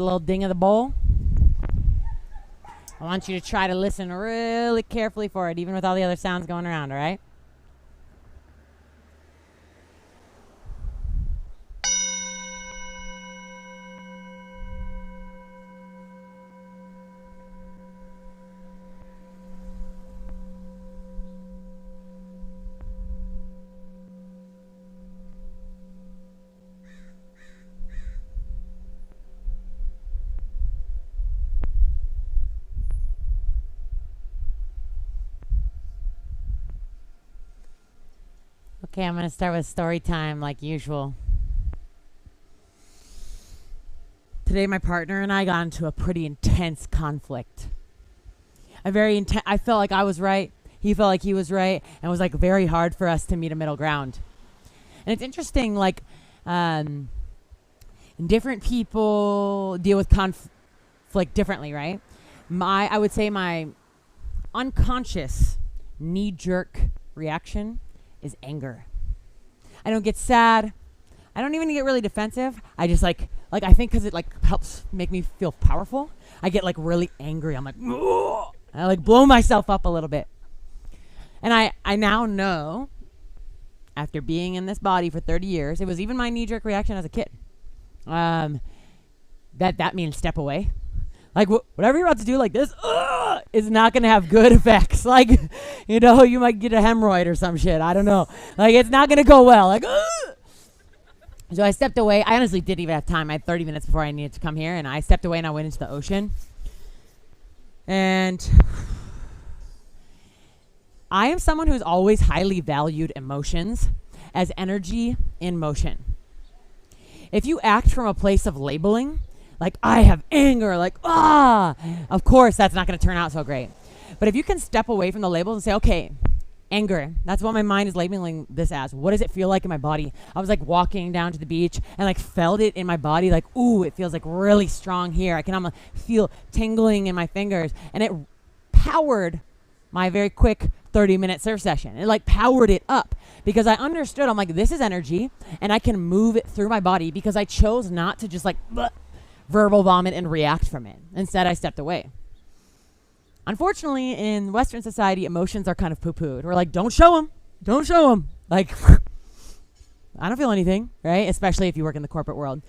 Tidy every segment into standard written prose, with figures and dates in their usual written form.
a little ding of the bowl. I want you to try to listen really carefully for it, even with all the other sounds going around, all right? Okay, I'm going to start with story time like usual. Today, my partner and I got into a pretty intense conflict. I felt like I was right. He felt like he was right. And it was like very hard for us to meet a middle ground. And it's interesting, like, different people deal with conflict differently, right? I would say my unconscious knee-jerk reaction is anger. I don't get sad. I don't even get really defensive. I just like I think because it like helps make me feel powerful. I get like really angry. I'm like, ugh! I like blow myself up a little bit. And I now know, after being in this body for 30 years, it was even my knee-jerk reaction as a kid. That means step away. Like whatever you're about to do, like this, is not gonna have good effects. Like, you know, you might get a hemorrhoid or some shit. I don't know. Like, it's not gonna go well. Like, so I stepped away. I honestly didn't even have time. I had 30 minutes before I needed to come here, and I stepped away and I went into the ocean. And I am someone who's always highly valued emotions as energy in motion. If you act from a place of labeling, like I have anger, like, of course that's not going to turn out so great. But if you can step away from the labels and say, okay, anger, that's what my mind is labeling this as. What does it feel like in my body? I was like walking down to the beach and like felt it in my body, like, ooh, it feels like really strong here. I can almost feel tingling in my fingers. And it powered my very quick 30-minute surf session. It like powered it up because I understood, I'm like, this is energy and I can move it through my body because I chose not to just like verbal vomit and react from it. Instead, I stepped away. Unfortunately, in Western society, emotions are kind of poo-pooed. We're like, don't show them. Don't show them. Like, I don't feel anything, right? Especially if you work in the corporate world.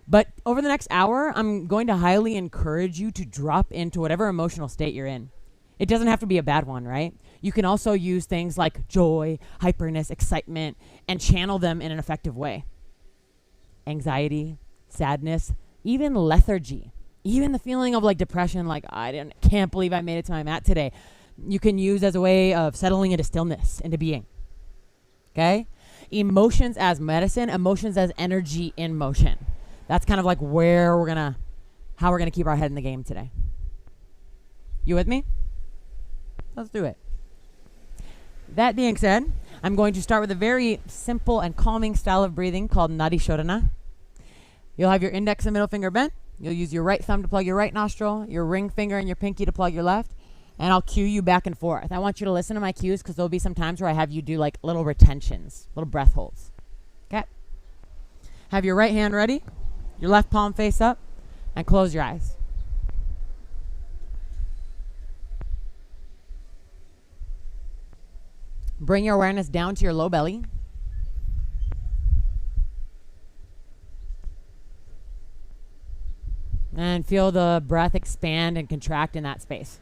But over the next hour, I'm going to highly encourage you to drop into whatever emotional state you're in. It doesn't have to be a bad one, right? You can also use things like joy, hyperness, excitement, and channel them in an effective way. Anxiety, sadness, even lethargy, even the feeling of like depression, like can't believe I made it to my mat today. You can use as a way of settling into stillness, into being. Okay? Emotions as medicine, emotions as energy in motion. That's kind of like how we're gonna keep our head in the game today. You with me? Let's do it. That being said, I'm going to start with a very simple and calming style of breathing called Nadi Shodhana. You'll have your index and middle finger bent. You'll use your right thumb to plug your right nostril, your ring finger and your pinky to plug your left, and I'll cue you back and forth. I want you to listen to my cues because there'll be some times where I have you do like little retentions, little breath holds. Okay? Have your right hand ready, your left palm face up, and close your eyes. Bring your awareness down to your low belly. And feel the breath expand and contract in that space.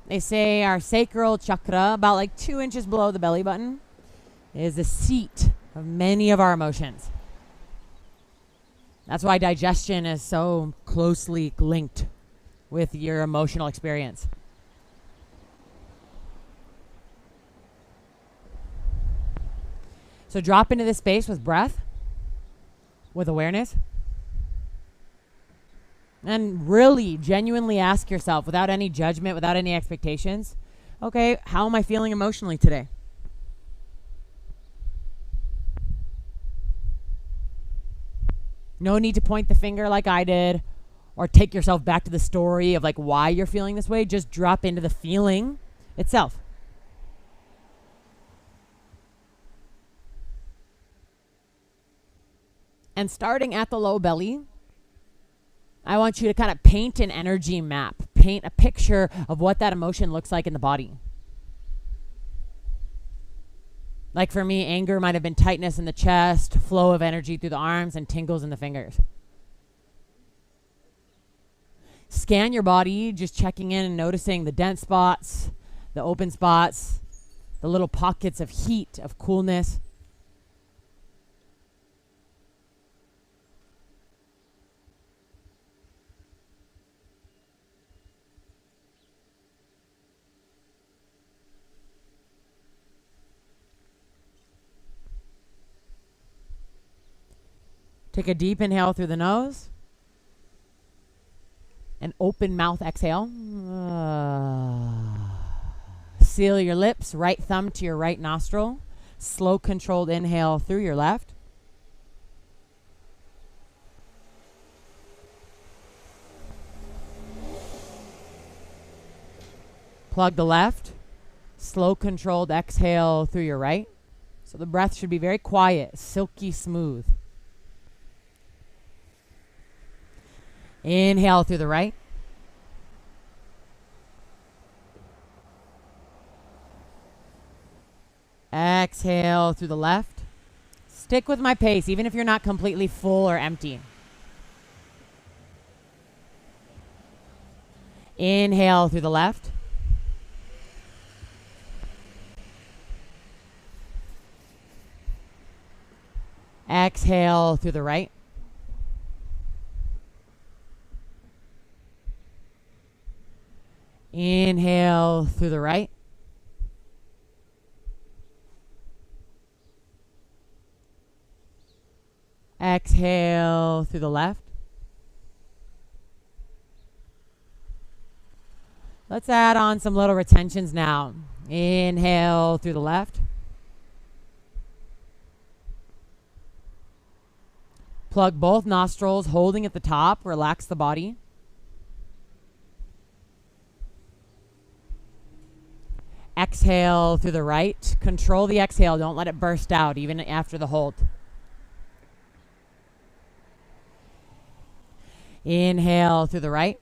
They say our sacral chakra, about like 2 inches below the belly button, is the seat of many of our emotions. That's why digestion is so closely linked with your emotional experience. So drop into this space with breath, with awareness, and really genuinely ask yourself, without any judgment, without any expectations, okay, how am I feeling emotionally today? No need to point the finger like I did, or take yourself back to the story of like why you're feeling this way. Just drop into the feeling itself. And starting at the low belly, I want you to kind of paint an energy map, paint a picture of what that emotion looks like in the body. Like for me, anger might have been tightness in the chest, flow of energy through the arms, and tingles in the fingers. Scan your body, just checking in and noticing the dense spots, the open spots, the little pockets of heat, of coolness. Take a deep inhale through the nose. An open mouth exhale. Seal your lips, right thumb to your right nostril. Slow controlled inhale through your left. Plug the left. Slow controlled exhale through your right. So the breath should be very quiet, silky smooth. Inhale through the right. Exhale through the left. Stick with my pace, even if you're not completely full or empty. Inhale through the left. Exhale through the right. Inhale through the right. Exhale through the left. Let's add on some little retentions now. Inhale through the left. Plug both nostrils, holding at the top. Relax the body. Exhale through the right. Control the exhale. Don't let it burst out, even after the hold. Inhale through the right.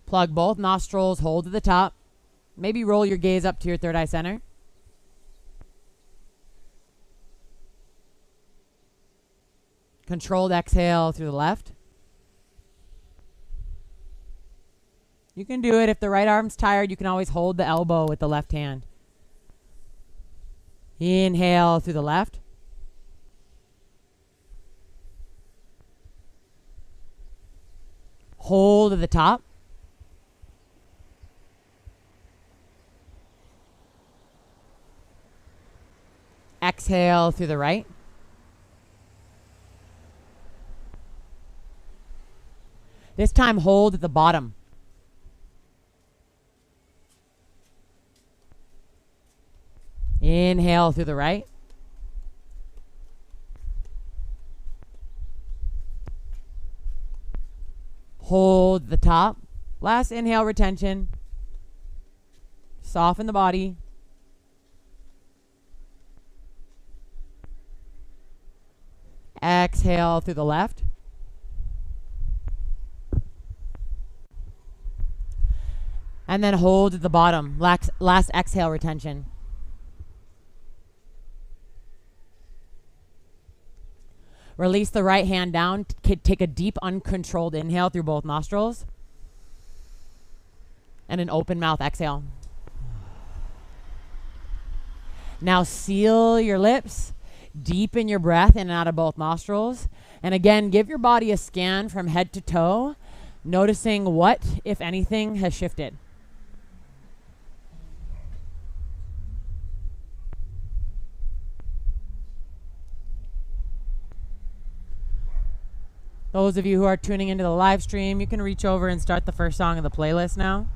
Plug both nostrils. Hold to the top. Maybe roll your gaze up to your third eye center. Controlled exhale through the left. You can do it. If the right arm's tired, you can always hold the elbow with the left hand. Inhale through the left. Hold at the top. Exhale through the right. This time, hold at the bottom. Inhale through the right. Hold the top. Last inhale, retention. Soften the body. Exhale through the left. And then hold at the bottom. Last exhale, retention. Release the right hand down. Take a deep, uncontrolled inhale through both nostrils. And an open mouth exhale. Now seal your lips. Deepen your breath in and out of both nostrils. And again, give your body a scan from head to toe, noticing what, if anything, has shifted. Those of you who are tuning into the live stream, you can reach over and start the first song of the playlist now.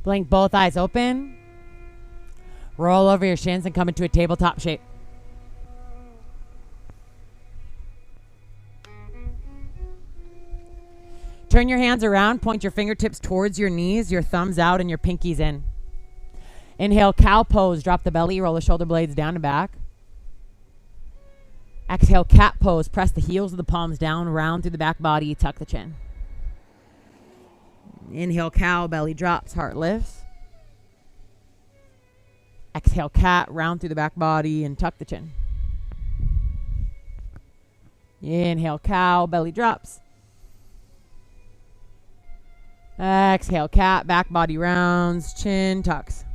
Blink both eyes open. Roll over your shins and come into a tabletop shape. Turn your hands around, point your fingertips towards your knees, your thumbs out and your pinkies in. Inhale, cow pose, drop the belly, roll the shoulder blades down and back. Exhale, cat pose, press the heels of the palms down, round through the back body, tuck the chin. Inhale, cow, belly drops, heart lifts. Exhale, cat, round through the back body and tuck the chin. Inhale, cow, belly drops. Exhale, cat, back body rounds, chin tucks.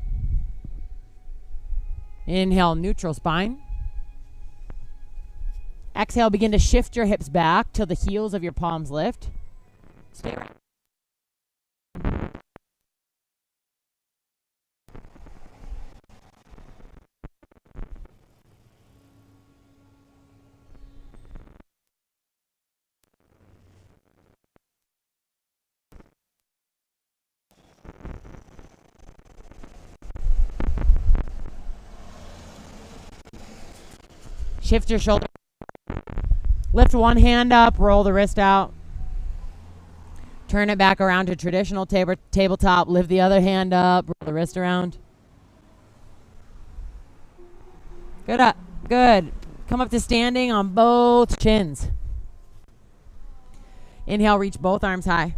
Inhale, neutral spine. Exhale, begin to shift your hips back till the heels of your palms lift. Stay right. Shift your shoulder. Lift one hand up, roll the wrist out. Turn it back around to traditional tabletop. Lift the other hand up, roll the wrist around. Good up. Good. Come up to standing on both chins. Inhale, reach both arms high.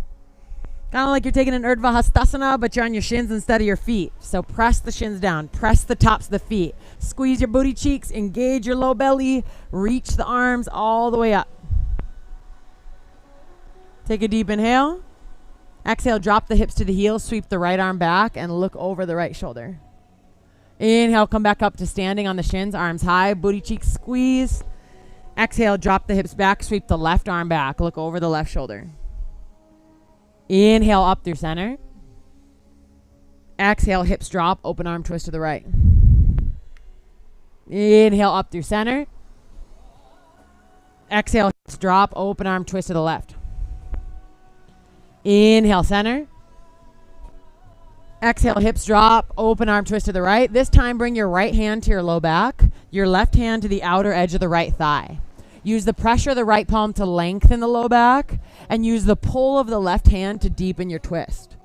Kind of like you're taking an Urdhva Hastasana, but you're on your shins instead of your feet. So press the shins down. Press the tops of the feet. Squeeze your booty cheeks. Engage your low belly. Reach the arms all the way up. Take a deep inhale. Exhale, drop the hips to the heels. Sweep the right arm back and look over the right shoulder. Inhale, come back up to standing on the shins. Arms high. Booty cheeks squeeze. Exhale, drop the hips back. Sweep the left arm back. Look over the left shoulder. Inhale up through center. Exhale, hips drop, open arm twist to the right. Inhale up through center. Exhale, hips drop, open arm twist to the left. Inhale, center. Exhale, hips drop, open arm twist to the right. This time, bring your right hand to your low back, your left hand to the outer edge of the right thigh. Use the pressure of the right palm to lengthen the low back and use the pull of the left hand to deepen your twist.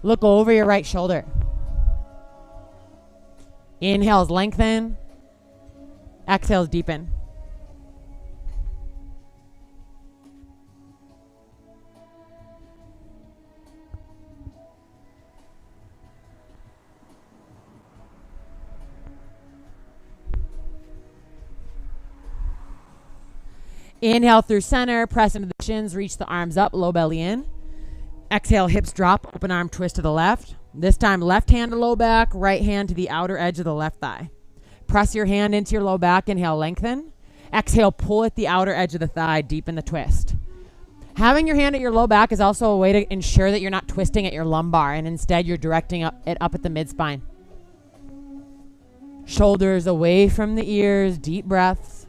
Look over your right shoulder. Inhales, lengthen. Exhales, deepen. Inhale through center, press into the shins, reach the arms up, low belly in. Exhale, hips drop, open arm twist to the left. This time, left hand to low back, right hand to the outer edge of the left thigh. Press your hand into your low back, inhale, lengthen. Exhale, pull at the outer edge of the thigh, deepen the twist. Having your hand at your low back is also a way to ensure that you're not twisting at your lumbar and instead you're directing it up at the mid-spine. Shoulders away from the ears, deep breaths.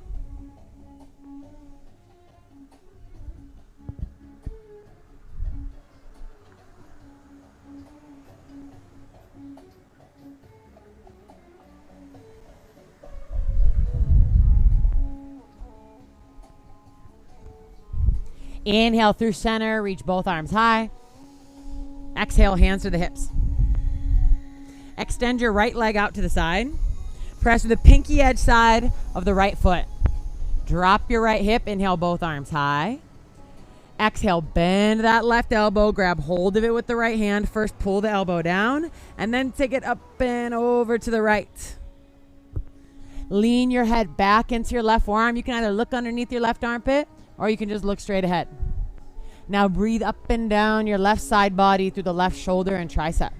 Inhale through center, reach both arms high. Exhale, hands to the hips. Extend your right leg out to the side. Press with the pinky edge side of the right foot. Drop your right hip, inhale both arms high. Exhale, bend that left elbow, grab hold of it with the right hand. First, pull the elbow down, and then take it up and over to the right. Lean your head back into your left forearm. You can either look underneath your left armpit, or you can just look straight ahead. Now breathe up and down your left side body through the left shoulder and tricep.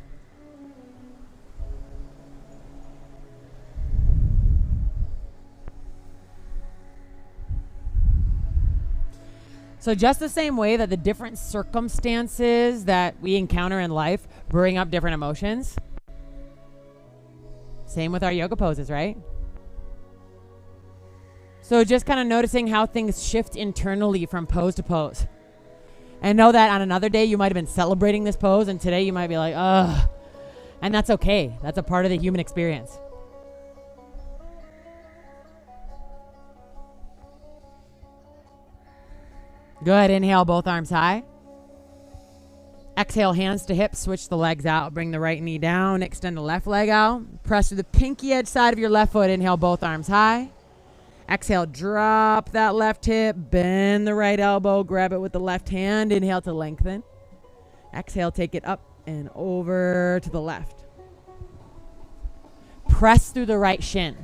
So just the same way that the different circumstances that we encounter in life bring up different emotions, same with our yoga poses, right? So just kind of noticing how things shift internally from pose to pose. And know that on another day you might have been celebrating this pose, and today you might be like, ugh. And that's okay. That's a part of the human experience. Good. Inhale, both arms high. Exhale, hands to hips. Switch the legs out. Bring the right knee down. Extend the left leg out. Press to the pinky edge side of your left foot. Inhale, both arms high. Exhale, drop that left hip. Bend the right elbow. Grab it with the left hand. Inhale to lengthen. Exhale, take it up and over to the left. Press through the right shin.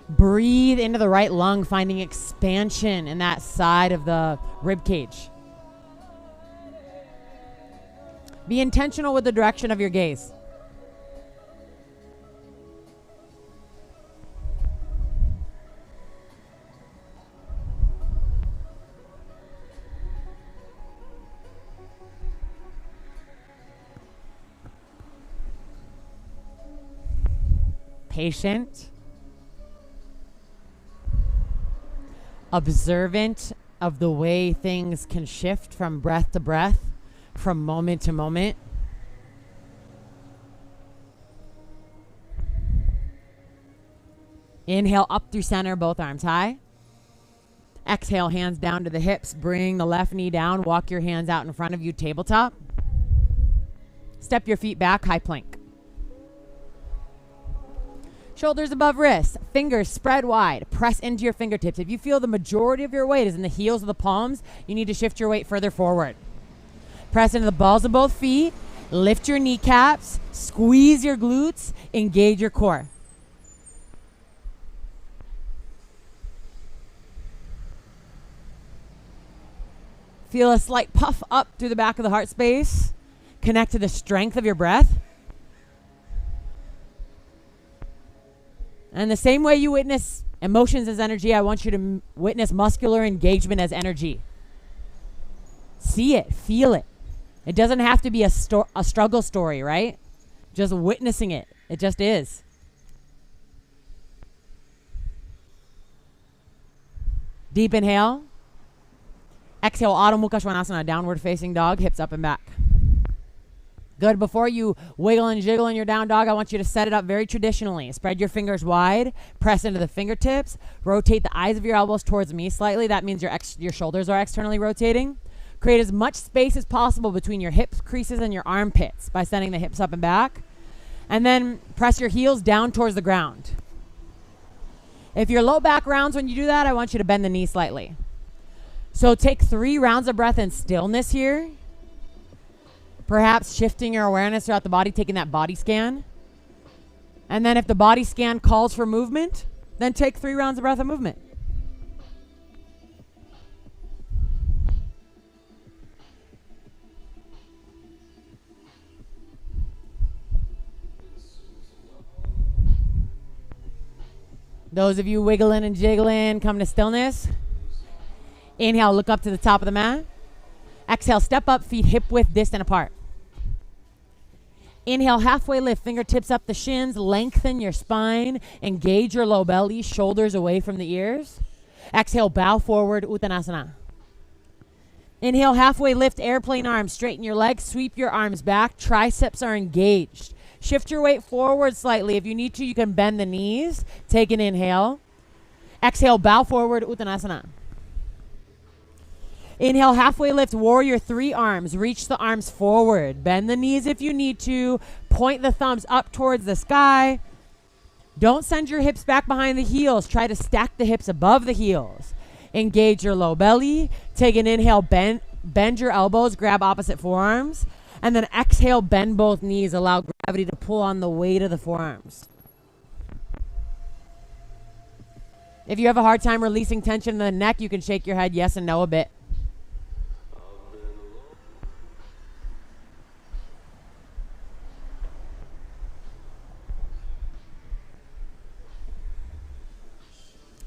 Breathe into the right lung, finding expansion in that side of the rib cage. Be intentional with the direction of your gaze. Patient. Observant of the way things can shift from breath to breath, from moment to moment. Inhale up through center, both arms high. Exhale, hands down to the hips. Bring the left knee down. Walk your hands out in front of you, tabletop. Step your feet back, high plank. Shoulders above wrists, fingers spread wide. Press into your fingertips. If you feel the majority of your weight is in the heels of the palms, you need to shift your weight further forward. Press into the balls of both feet. Lift your kneecaps. Squeeze your glutes. Engage your core. Feel a slight puff up through the back of the heart space. Connect to the strength of your breath. And the same way you witness emotions as energy, I want you to witness muscular engagement as energy. See it, feel it. It doesn't have to be a struggle story, right? Just witnessing it. It just is. Deep inhale. Exhale, Adho Mukha Svanasana, downward facing dog, hips up and back. Good. Before you wiggle and jiggle in your down dog, I want you to set it up very traditionally. Spread your fingers wide. Press into the fingertips. Rotate the eyes of your elbows towards me slightly. That means your shoulders are externally rotating. Create as much space as possible between your hip creases and your armpits by sending the hips up and back. And then press your heels down towards the ground. If your low back rounds when you do that, I want you to bend the knee slightly. So take 3 rounds of breath in stillness here. Perhaps shifting your awareness throughout the body, taking that body scan. And then if the body scan calls for movement, then take 3 rounds of breath of movement. Those of you wiggling and jiggling, come to stillness. Inhale, look up to the top of the mat. Exhale, step up, feet hip width distant apart. Inhale, halfway lift, fingertips up the shins, lengthen your spine, engage your low belly, shoulders away from the ears. Exhale, bow forward, Uttanasana. Inhale, halfway lift, airplane arms, straighten your legs, sweep your arms back, triceps are engaged. Shift your weight forward slightly. If you need to, you can bend the knees. Take an inhale. Exhale, bow forward, Uttanasana. Inhale, halfway lift, warrior 3 arms. Reach the arms forward. Bend the knees if you need to. Point the thumbs up towards the sky. Don't send your hips back behind the heels. Try to stack the hips above the heels. Engage your low belly. Take an inhale, bend your elbows, grab opposite forearms. And then exhale, bend both knees. Allow gravity to pull on the weight of the forearms. If you have a hard time releasing tension in the neck, you can shake your head yes and no a bit.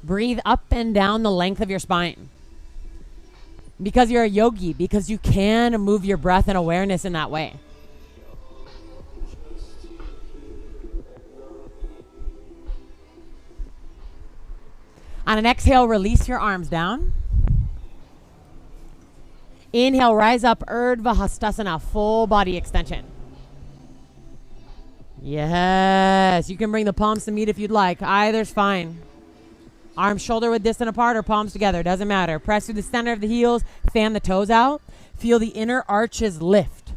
Breathe up and down the length of your spine. Because you're a yogi, because you can move your breath and awareness in that way. On an exhale, release your arms down. Inhale, rise up, Urdhva Hastasana, full body extension. Yes, you can bring the palms to meet if you'd like. Either's fine. Arms shoulder width distant apart or palms together, doesn't matter. Press through the center of the heels, fan the toes out. Feel the inner arches lift.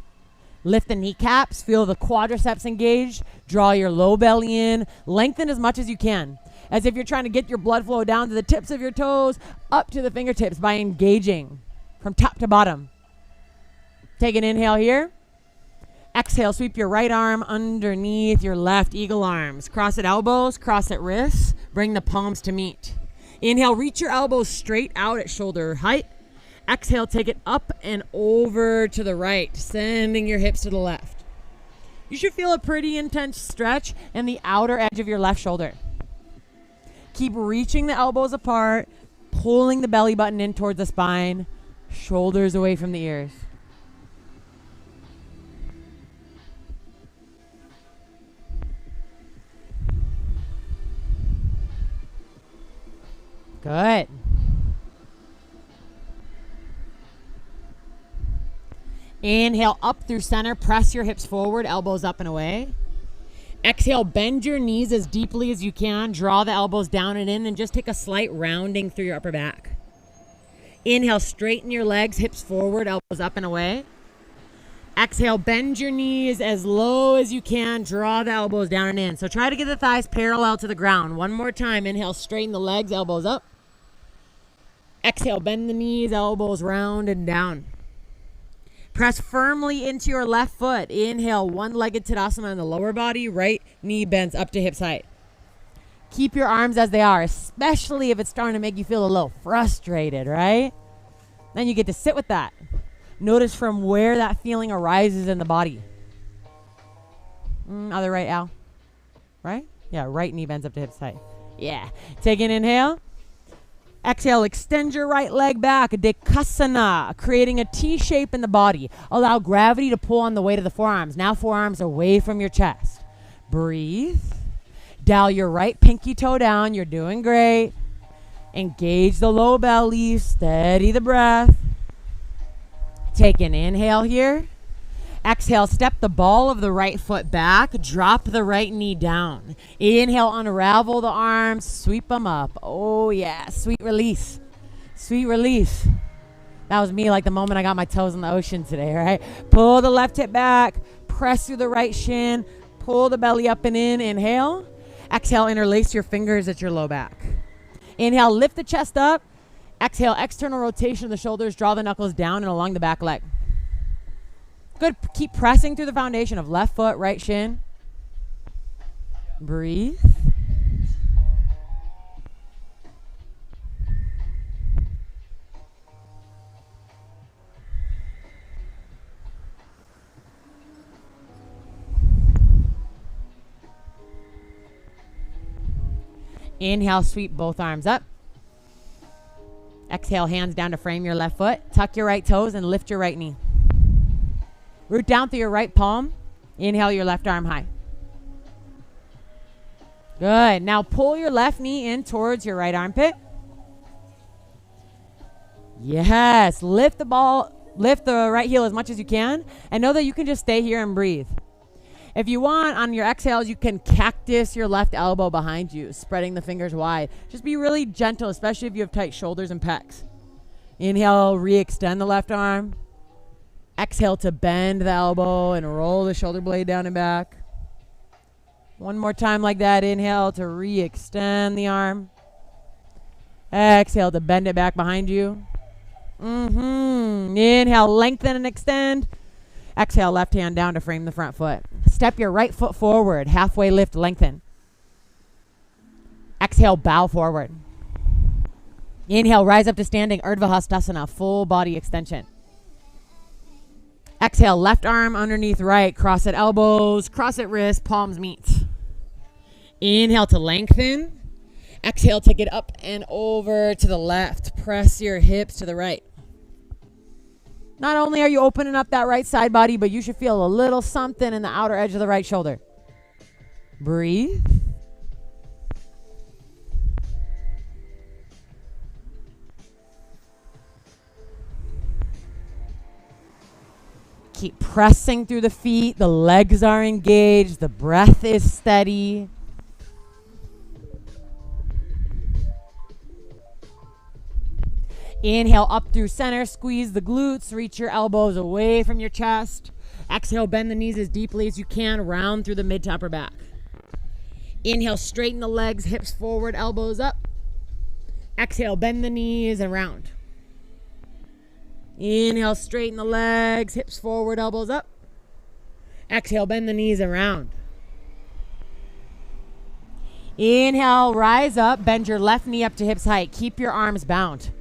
Lift the kneecaps, feel the quadriceps engaged. Draw your low belly in. Lengthen as much as you can, as if you're trying to get your blood flow down to the tips of your toes, up to the fingertips by engaging from top to bottom. Take an inhale here. Exhale, sweep your right arm underneath your left, eagle arms. Cross at elbows, cross at wrists. Bring the palms to meet. Inhale, reach your elbows straight out at shoulder height. Exhale, take it up and over to the right, sending your hips to the left. You should feel a pretty intense stretch in the outer edge of your left shoulder. Keep reaching the elbows apart, pulling the belly button in towards the spine, shoulders away from the ears. Good. Inhale up through center. Press your hips forward, elbows up and away. Exhale, bend your knees as deeply as you can. Draw the elbows down and in, and just take a slight rounding through your upper back. Inhale, straighten your legs, hips forward, elbows up and away. Exhale, bend your knees as low as you can. Draw the elbows down and in. So try to get the thighs parallel to the ground. One more time. Inhale, straighten the legs, elbows up. Exhale, bend the knees, elbows round and down. Press firmly into your left foot. Inhale, one-legged Tadasana in the lower body. Right knee bends up to hips height. Keep your arms as they are, especially if it's starting to make you feel a little frustrated, right? Then you get to sit with that. Notice from where that feeling arises in the body. Other right, Al. Right? Yeah, right knee bends up to hips height. Yeah. Take an inhale. Exhale, extend your right leg back, Dekasana, creating a T shape in the body. Allow gravity to pull on the weight of the forearms. Now forearms away from your chest. Breathe. Dial your right pinky toe down. You're doing great. Engage the low belly. Steady the breath. Take an inhale here. Exhale, step the ball of the right foot back. Drop the right knee down. Inhale, unravel the arms. Sweep them up. Oh, yeah. Sweet release. Sweet release. That was me like the moment I got my toes in the ocean today, right? Pull the left hip back. Press through the right shin. Pull the belly up and in. Inhale. Exhale, interlace your fingers at your low back. Inhale, lift the chest up. Exhale, external rotation of the shoulders. Draw the knuckles down and along the back leg. Good. Keep pressing through the foundation of left foot, right shin. Breathe. Inhale, sweep both arms up. Exhale, hands down to frame your left foot. Tuck your right toes and lift your right knee. Root down through your right palm. Inhale your left arm high. Good. Now pull your left knee in towards your right armpit. Yes. Lift the right heel as much as you can. And know that you can just stay here and breathe. If you want, on your exhales, you can cactus your left elbow behind you, spreading the fingers wide. Just be really gentle, especially if you have tight shoulders and pecs. Inhale, re-extend the left arm. Exhale to bend the elbow and roll the shoulder blade down and back. One more time like that. Inhale to re-extend the arm. Exhale to bend it back behind you. Inhale, lengthen and extend. Exhale, left hand down to frame the front foot. Step your right foot forward. Halfway lift, lengthen. Exhale, bow forward. Inhale, rise up to standing, Urdhva Hastasana, full body extension. Exhale, left arm underneath right, cross at elbows, cross at wrists, palms meet. Inhale to lengthen. Exhale, take it up and over to the left. Press your hips to the right. Not only are you opening up that right side body, but you should feel a little something in the outer edge of the right shoulder. Breathe. Keep pressing through the feet. The legs are engaged. The breath is steady. Inhale up through center. Squeeze the glutes. Reach your elbows away from your chest. Exhale, bend the knees as deeply as you can. Round through the mid to upper back. Inhale, straighten the legs. Hips forward, elbows up. Exhale, bend the knees and round. Inhale, straighten the legs. Hips forward, elbows up. Exhale, bend the knees and round. Inhale, rise up. Bend your left knee up to hips height. Keep your arms bound.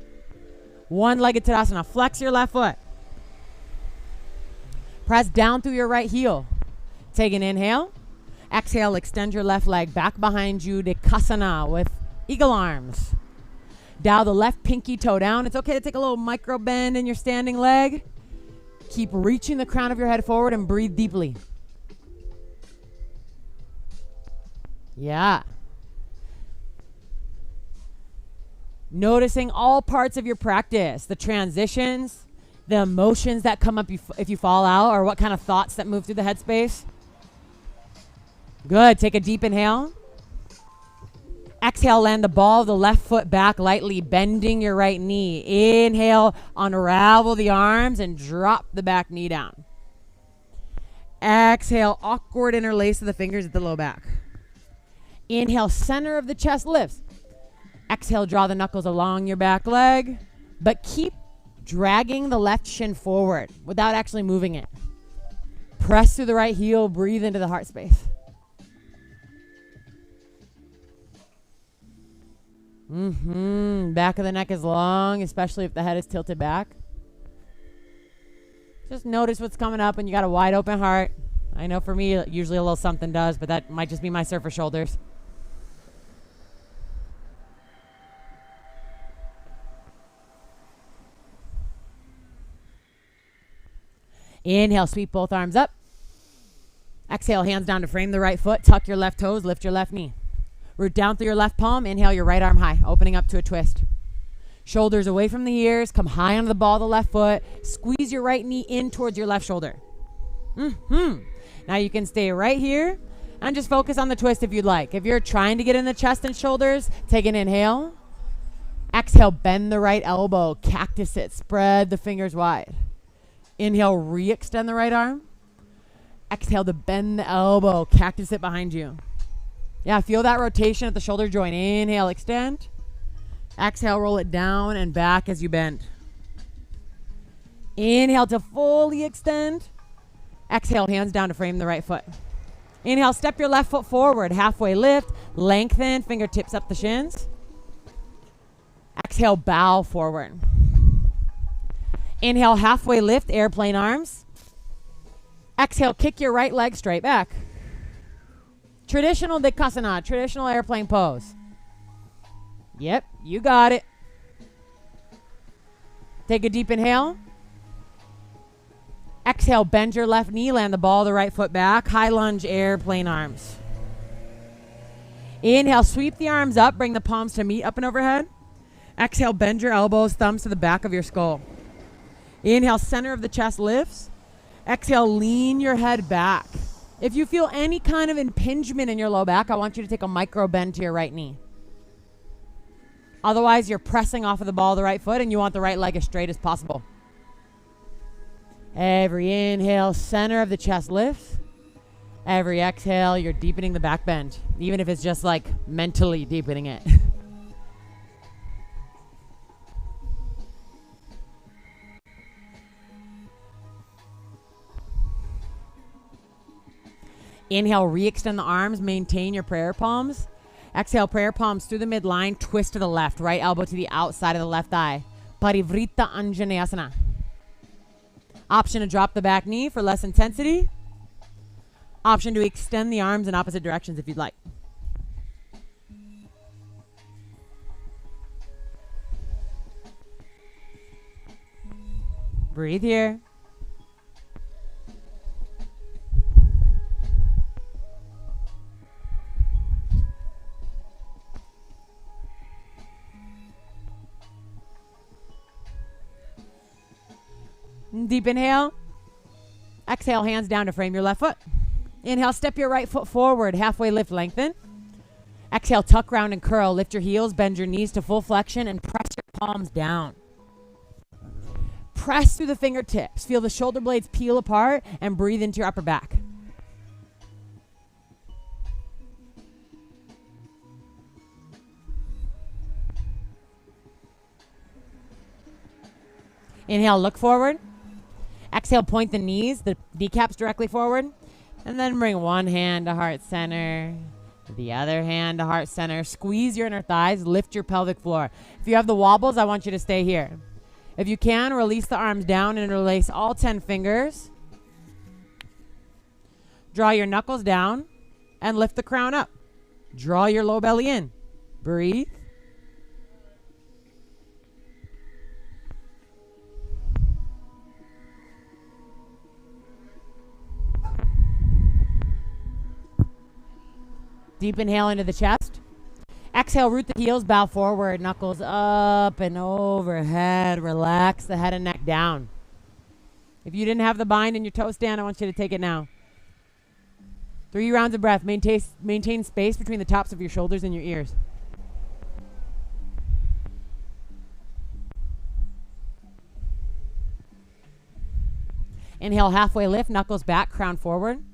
One-legged Tadasana. Flex your left foot. Press down through your right heel. Take an inhale. Exhale, extend your left leg back behind you. Dekasana with eagle arms. Dial the left pinky toe down. It's okay to take a little micro bend in your standing leg. Keep reaching the crown of your head forward and breathe deeply. Yeah. Noticing all parts of your practice, the transitions, the emotions that come up if you fall out, or what kind of thoughts that move through the headspace. Good. Take a deep inhale. Exhale, land the ball of the left foot back lightly, bending your right knee. Inhale, unravel the arms and drop the back knee down. Exhale, awkward interlace of the fingers at the low back. Inhale, center of the chest lifts. Exhale, draw the knuckles along your back leg, but keep dragging the left shin forward without actually moving it. Press through the right heel, breathe into the heart space. Back of the neck is long, especially if the head is tilted back. Just notice what's coming up when you got a wide open heart. I know for me, usually a little something does, but that might just be my surfer shoulders. Inhale, sweep both arms up. Exhale, hands down to frame the right foot. Tuck your left toes, lift your left knee. Root down through your left palm. Inhale, your right arm high, opening up to a twist. Shoulders away from the ears. Come high onto the ball of the left foot. Squeeze your right knee in towards your left shoulder. Now you can stay right here and just focus on the twist if you'd like. If you're trying to get in the chest and shoulders, take an inhale. Exhale, bend the right elbow. Cactus it. Spread the fingers wide. Inhale, re-extend the right arm. Exhale to bend the elbow. Cactus it behind you. Yeah, feel that rotation at the shoulder joint. Inhale, extend. Exhale, roll it down and back as you bend. Inhale to fully extend. Exhale, hands down to frame the right foot. Inhale, step your left foot forward. Halfway lift. Lengthen, fingertips up the shins. Exhale, bow forward. Inhale, halfway lift, airplane arms. Exhale, kick your right leg straight back. Traditional Dekasana, traditional airplane pose. Yep, you got it. Take a deep inhale. Exhale, bend your left knee, land the ball of the right foot back. High lunge, airplane arms. Inhale, sweep the arms up, bring the palms to meet up and overhead. Exhale, bend your elbows, thumbs to the back of your skull. Inhale, center of the chest lifts. Exhale, lean your head back. If you feel any kind of impingement in your low back, I want you to take a micro bend to your right knee. Otherwise, you're pressing off of the ball of the right foot and you want the right leg as straight as possible. Every inhale, center of the chest lifts. Every exhale, you're deepening the back bend, even if it's just like mentally deepening it. Inhale, re-extend the arms, maintain your prayer palms. Exhale, prayer palms through the midline, twist to the left, right elbow to the outside of the left thigh. Parivrita Anjaneyasana. Option to drop the back knee for less intensity. Option to extend the arms in opposite directions if you'd like. Breathe here. Deep inhale. Exhale, hands down to frame your left foot. Inhale, step your right foot forward, halfway lift, lengthen. Exhale, tuck, round, and curl. Lift your heels, bend your knees to full flexion, and press your palms down. Press through the fingertips. Feel the shoulder blades peel apart and breathe into your upper back. Inhale, look forward. Exhale, point the knees, the kneecaps directly forward. And then bring one hand to heart center, the other hand to heart center. Squeeze your inner thighs, lift your pelvic floor. If you have the wobbles, I want you to stay here. If you can, release the arms down and interlace all 10 fingers. Draw your knuckles down and lift the crown up. Draw your low belly in. Breathe. Deep inhale into the chest. Exhale, root the heels, bow forward, knuckles up and overhead. Relax the head and neck down. If you didn't have the bind in your toe stand, I want you to take it now. 3 rounds of breath. Maintain space between the tops of your shoulders and your ears. Inhale, halfway lift, knuckles back, crown forward.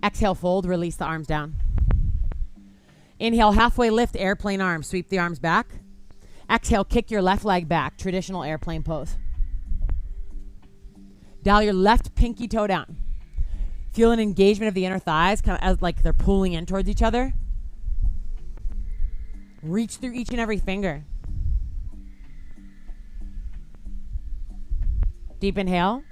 Exhale, fold, release the arms down. Inhale, halfway lift, airplane arms. Sweep the arms back. Exhale, kick your left leg back. Traditional airplane pose. Dial your left pinky toe down. Feel an engagement of the inner thighs, kind of as like they're pulling in towards each other. Reach through each and every finger. Deep inhale.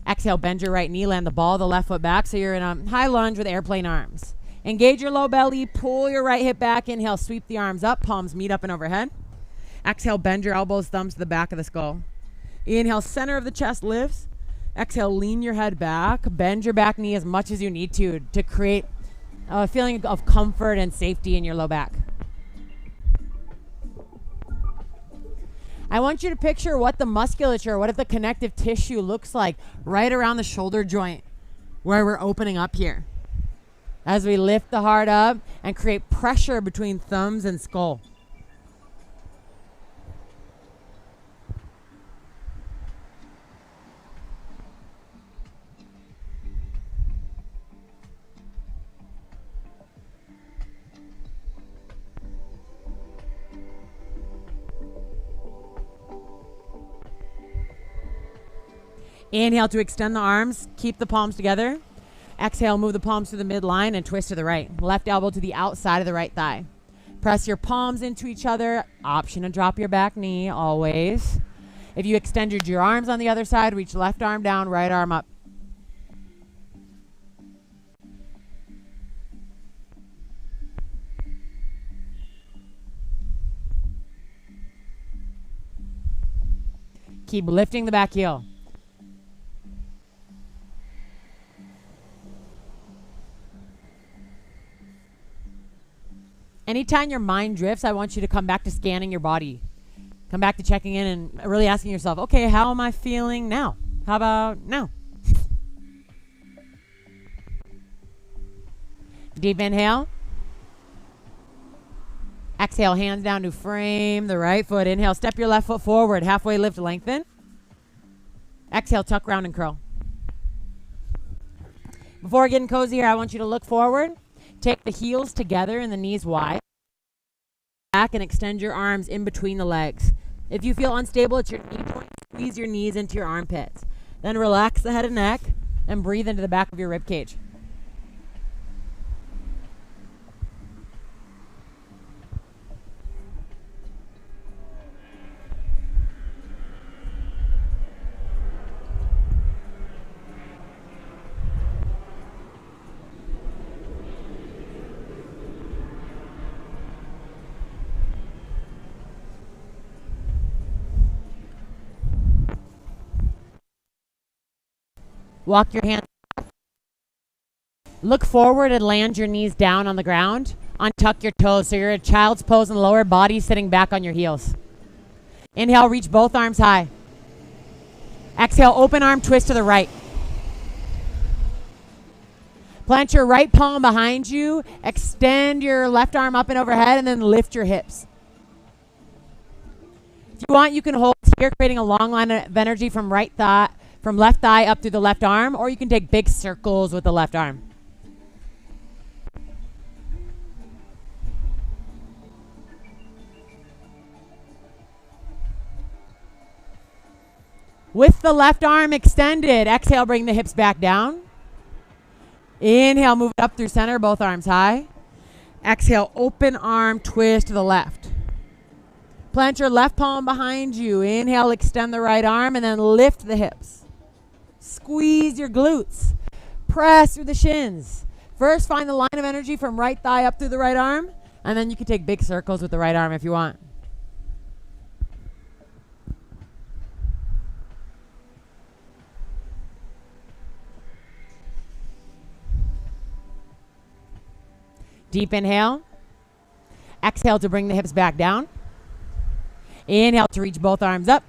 Exhale, bend your right knee, land the ball of the left foot back so you're in a high lunge with airplane arms. Engage your low belly, pull your right hip back. Inhale, sweep the arms up, palms meet up and overhead. Exhale, bend your elbows, thumbs to the back of the skull. Inhale, center of the chest lifts. Exhale, lean your head back. Bend your back knee as much as you need to create a feeling of comfort and safety in your low back. I want you to picture what the musculature, what the connective tissue looks like right around the shoulder joint where we're opening up here. As we lift the heart up and create pressure between thumbs and skull. Inhale to extend the arms. Keep the palms together. Exhale, move the palms to the midline and twist to the right. Left elbow to the outside of the right thigh. Press your palms into each other. Option to drop your back knee, always. If you extended your arms on the other side, reach left arm down, right arm up. Keep lifting the back heel. Anytime your mind drifts, I want you to come back to scanning your body. Come back to checking in and really asking yourself, okay, how am I feeling now? How about now? Deep inhale. Exhale, hands down to frame the right foot. Inhale, step your left foot forward. Halfway lift, lengthen. Exhale, tuck, round, and curl. Before getting cozy here, I want you to look forward. Take the heels together and the knees wide. Back and extend your arms in between the legs. If you feel unstable at your knee joint, squeeze your knees into your armpits. Then relax the head and neck and breathe into the back of your rib cage. Walk your hands. Look forward and land your knees down on the ground. Untuck your toes so you're in child's pose in the lower body, sitting back on your heels. Inhale, reach both arms high. Exhale, open arm twist to the right. Plant your right palm behind you. Extend your left arm up and overhead, and then lift your hips. If you want, you can hold here, creating a long line of energy from left thigh up through the left arm, or you can take big circles with the left arm. With the left arm extended, exhale, bring the hips back down. Inhale, move it up through center, both arms high. Exhale, open arm twist to the left. Plant your left palm behind you. Inhale, extend the right arm, and then lift the hips. Squeeze your glutes. Press through the shins. First, find the line of energy from right thigh up through the right arm, and then you can take big circles with the right arm if you want. Deep inhale. Exhale to bring the hips back down. Inhale to reach both arms up.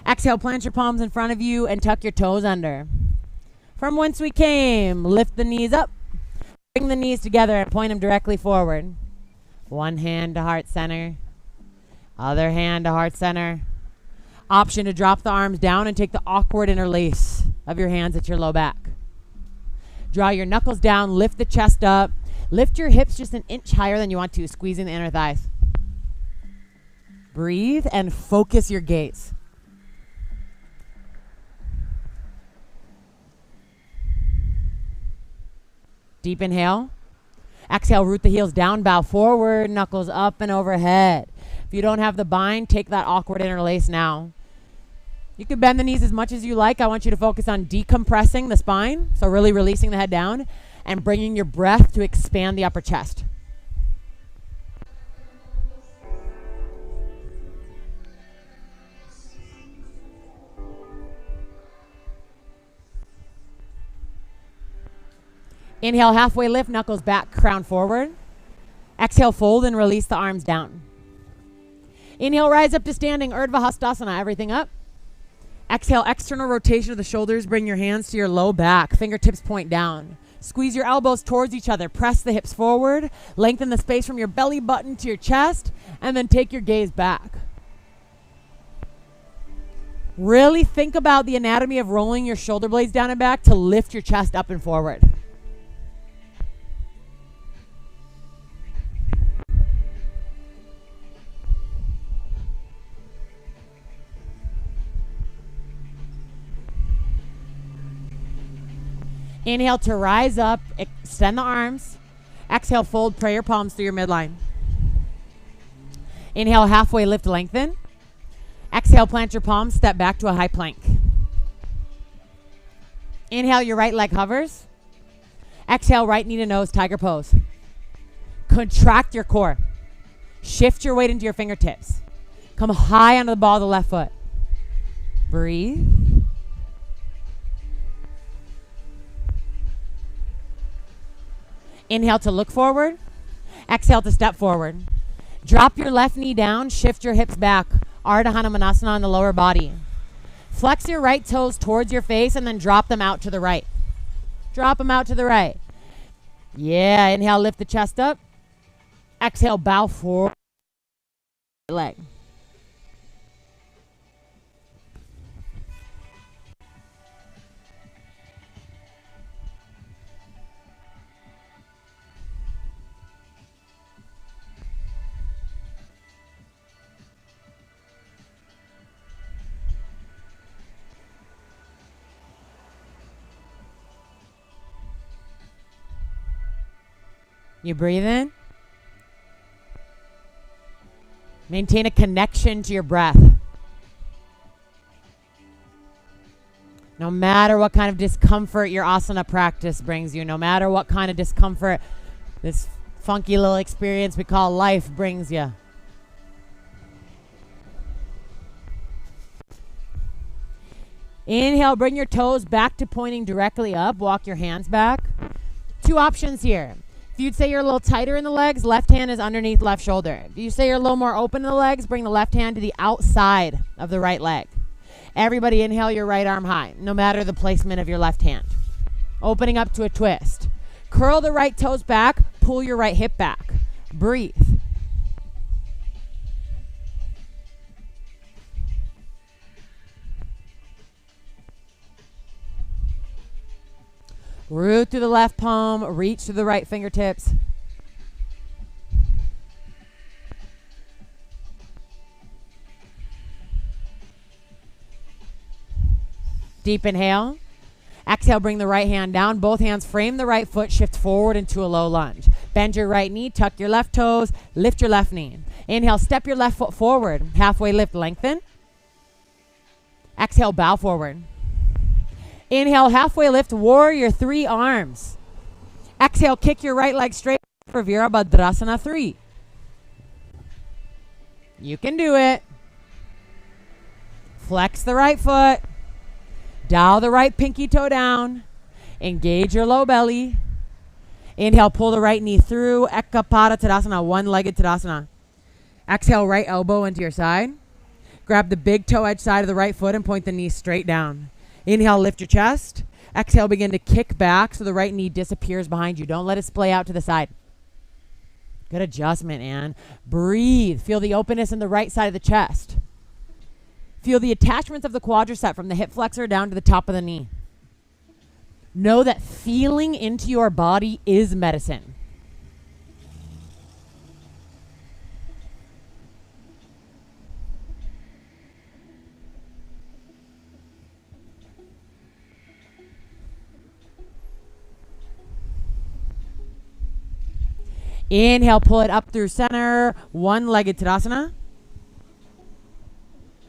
Exhale, plant your palms in front of you and tuck your toes under. From whence we came, lift the knees up. Bring the knees together and point them directly forward. One hand to heart center. Other hand to heart center. Option to drop the arms down and take the awkward interlace of your hands at your low back. Draw your knuckles down, lift the chest up. Lift your hips just an inch higher than you want to, squeezing the inner thighs. Breathe and focus your gaze. Deep inhale. Exhale, root the heels down, bow forward, knuckles up and overhead. If you don't have the bind, take that awkward interlace now. You can bend the knees as much as you like. I want you to focus on decompressing the spine, so really releasing the head down, and bringing your breath to expand the upper chest. Inhale, halfway lift, knuckles back, crown forward. Exhale, fold and release the arms down. Inhale, rise up to standing, Urdhva Hastasana, everything up. Exhale, external rotation of the shoulders, bring your hands to your low back, fingertips point down. Squeeze your elbows towards each other. Press the hips forward. Lengthen the space from your belly button to your chest. And then take your gaze back. Really think about the anatomy of rolling your shoulder blades down and back to lift your chest up and forward. Inhale to rise up, extend the arms. Exhale, fold prayer palms through your midline. Inhale, halfway lift, lengthen. Exhale, plant your palms, step back to a high plank. Inhale, your right leg hovers. Exhale, right knee to nose, tiger pose. Contract your core. Shift your weight into your fingertips. Come high onto the ball of the left foot. Breathe. Inhale to look forward. Exhale to step forward. Drop your left knee down. Shift your hips back. Ardha Hanumanasana on the lower body. Flex your right toes towards your face and then drop them out to the right. Drop them out to the right. Yeah, inhale, lift the chest up. Exhale, bow forward. Leg. You breathe in. Maintain a connection to your breath. No matter what kind of discomfort your asana practice brings you, no matter what kind of discomfort this funky little experience we call life brings you. Inhale, bring your toes back to pointing directly up. Walk your hands back. Two options here. If you'd say you're a little tighter in the legs, left hand is underneath left shoulder. If you say you're a little more open in the legs, bring the left hand to the outside of the right leg. Everybody inhale your right arm high, no matter the placement of your left hand. Opening up to a twist. Curl the right toes back. Pull your right hip back. Breathe. Root through the left palm. Reach through the right fingertips. Deep inhale. Exhale, bring the right hand down. Both hands frame the right foot. Shift forward into a low lunge. Bend your right knee. Tuck your left toes. Lift your left knee. Inhale, step your left foot forward. Halfway lift, lengthen. Exhale, bow forward. Inhale, halfway lift, warrior 3 arms. Exhale, kick your right leg straight for Virabhadrasana 3. You can do it. Flex the right foot. Dial the right pinky toe down. Engage your low belly. Inhale, pull the right knee through. Ekapada Tadasana, one-legged Tadasana. Exhale, right elbow into your side. Grab the big toe edge side of the right foot and point the knee straight down. Inhale, lift your chest. Exhale, begin to kick back so the right knee disappears behind you. Don't let it splay out to the side. Good adjustment, Anne. Breathe. Feel the openness in the right side of the chest. Feel the attachments of the quadricep from the hip flexor down to the top of the knee. Know that feeling into your body is medicine. Inhale, pull it up through center, one-legged Tadasana.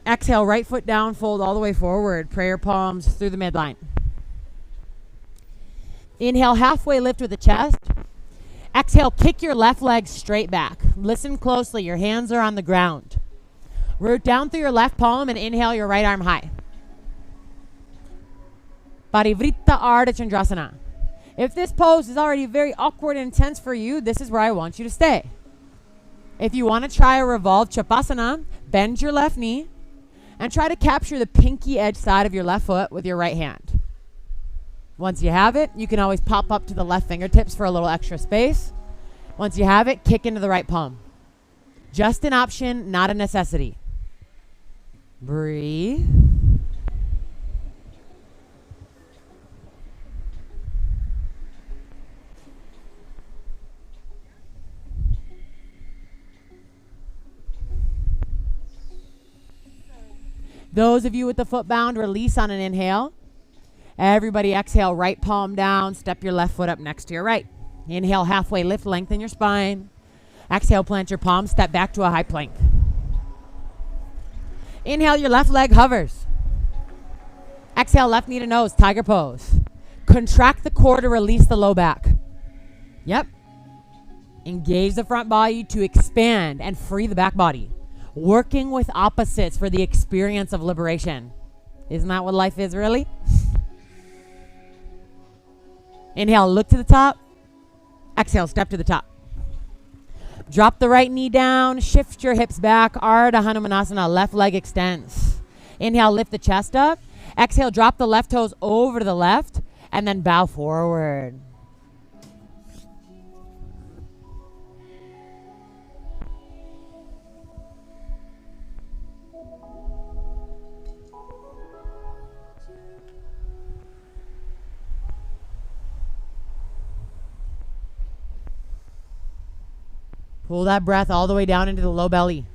Exhale, right foot down, fold all the way forward. Prayer palms through the midline. Inhale, halfway lift with the chest. Exhale, kick your left leg straight back. Listen closely, your hands are on the ground. Root down through your left palm and inhale your right arm high. Parivrtta Ardha Chandrasana. If this pose is already very awkward and intense for you, this is where I want you to stay. If you want to try a revolved Chapasana, bend your left knee and try to capture the pinky edge side of your left foot with your right hand. Once you have it, you can always pop up to the left fingertips for a little extra space. Once you have it, kick into the right palm. Just an option, not a necessity. Breathe. Those of you with the foot bound, release on an inhale. Everybody exhale, right palm down. Step your left foot up next to your right. Inhale, halfway lift, lengthen your spine. Exhale, plant your palms, step back to a high plank. Inhale, your left leg hovers. Exhale, left knee to nose, tiger pose. Contract the core to release the low back. Yep. Engage the front body to expand and free the back body. Working with opposites for the experience of liberation. Isn't that what life is, really? Inhale, look to the top. Exhale, step to the top. Drop the right knee down. Shift your hips back. Ardha Hanumanasana, left leg extends. Inhale, lift the chest up. Exhale, drop the left toes over to the left and then bow forward. Pull that breath all the way down into the low belly.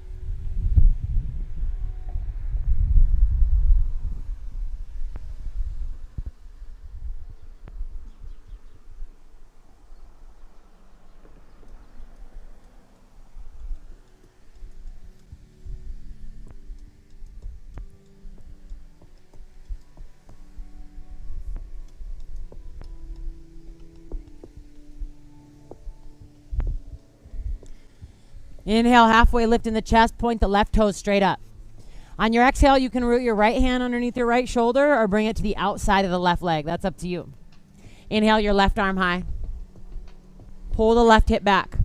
Inhale, halfway lift in the chest, point the left toes straight up. On your exhale, you can root your right hand underneath your right shoulder or bring it to the outside of the left leg. That's up to you. Inhale, your left arm high. Pull the left hip back.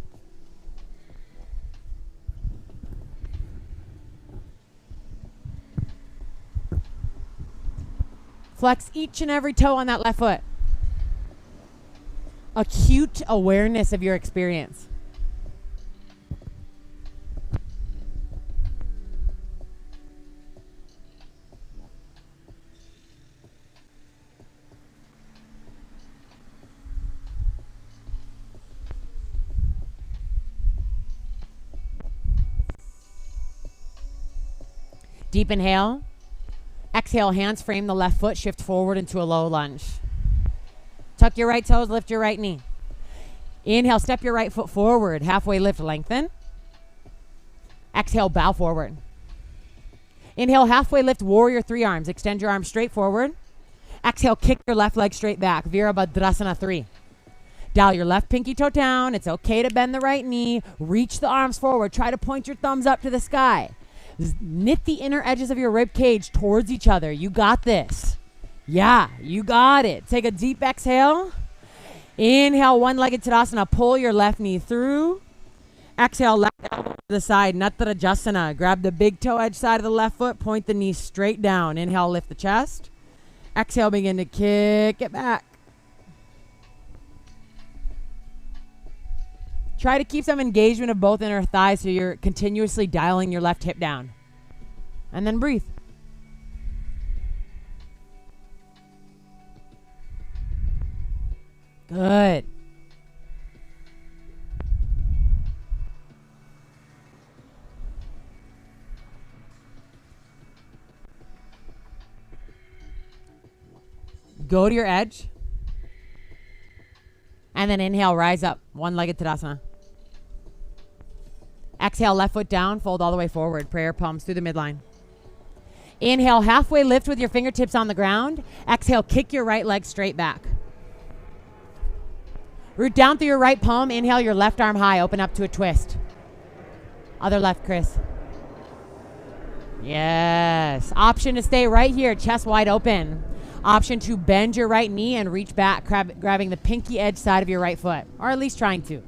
Flex each and every toe on that left foot. acute awareness of your experience. Deep inhale. Exhale, hands frame the left foot, shift forward into a low lunge. Tuck your right toes, lift your right knee. Inhale, step your right foot forward, halfway lift, lengthen. Exhale, bow forward. Inhale, halfway lift, warrior three arms. Extend your arms straight forward. Exhale, kick your left leg straight back, Virabhadrasana 3. Dial your left pinky toe down. It's okay to bend the right knee. Reach the arms forward. Try to point your thumbs up to the sky. Knit the inner edges of your rib cage towards each other. You got this. Yeah, you got it. Take a deep exhale. Inhale, one-legged Tadasana. Pull your left knee through. Exhale, left elbow to the side. Natarajasana. Grab the big toe edge side of the left foot. Point the knee straight down. Inhale, lift the chest. Exhale, begin to kick it back. Try to keep some engagement of both inner thighs so you're continuously dialing your left hip down. And then breathe. Good. Go to your edge. And then inhale, rise up. One-legged Tadasana. Exhale, left foot down, fold all the way forward. Prayer palms through the midline. Inhale, halfway lift with your fingertips on the ground. Exhale, kick your right leg straight back. Root down through your right palm. Inhale, your left arm high. Open up to a twist. Other left, Chris. Yes. Option to stay right here, chest wide open. Option to bend your right knee and reach back, grabbing the pinky edge side of your right foot, or at least trying to.